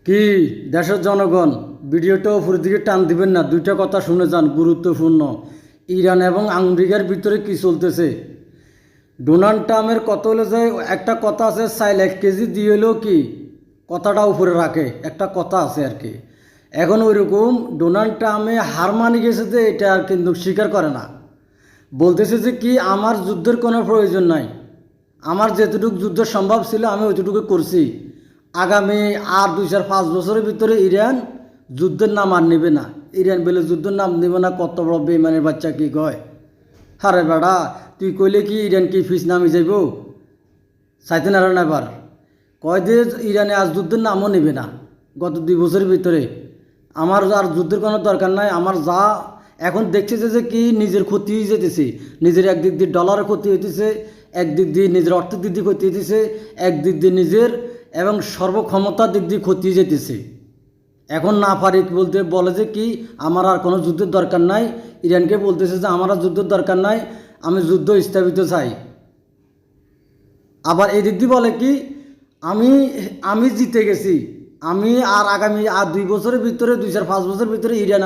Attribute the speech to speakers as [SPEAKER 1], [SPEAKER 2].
[SPEAKER 1] কি দেশের জনগণ ভিডিওটা উপরের দিকে টান দিবেন না, দুইটা কথা শুনে যান গুরুত্বপূর্ণ। ইরান এবং আমেরিকার ভিতরে কি চলতেছে? ডোনাল্ড ট্রাম্পের কথা হলো যে একটা কথা আছে, চাইল 1 কেজি দিয়ে হলেও কি কথাটা উপরে রাখে, একটা কথা আছে আর কি। এখন ওইরকম ডোনাল্ড ট্রাম্পে হার মানি গেছে, যে এটা কিন্তু স্বীকার করে না। বলতেছে যে কি আমার যুদ্ধের কোনো প্রয়োজন নাই, আমার যেতটুকু যুদ্ধ সম্ভব ছিল আমি ওইটুকু করছি। আগামী আর 2-4-5 বছরের ভিতরে ইরান যুদ্ধের নাম আর নেবে না। ইরান বলে যুদ্ধের নাম নেবে না, কত বড় বেইমানের বাচ্চা কি কয়। হারে বেড়া, তুই কইলে কি ইরান কি ফিস নামে যাইব? চাইতে না এবার কয় যে ইরানে আজ যুদ্ধের নামও নেবে না গত 2 বছরের ভিতরে। আমার আর যুদ্ধের কোনো দরকার নাই। আমার যা এখন দেখছে যে কি নিজের ক্ষতি হয়ে যেতেছে, নিজের একদিক দিয়ে ডলারের ক্ষতি হইতেছে, একদিক দিয়ে নিজের অর্থের দিক দিয়ে ক্ষতি হইতেছে, একদিক দিয়ে নিজের এবং সর্বক্ষমতার দিক দিয়ে ক্ষতি হয়ে যেতেছে। এখন না পারি বলতে বলে যে কি আমার আর কোনো যুদ্ধের দরকার নাই। ইরানকে বলতেছে যে আমার আর যুদ্ধের দরকার নাই, আমি যুদ্ধ স্থাপিত চাই। আবার এই দিক দিয়ে বলে কি আমি আমি জিতে গেছি, আমি আর আগামী আর 2 বছরের ভিতরে 2-4-5 বছরের ভিতরে ইরান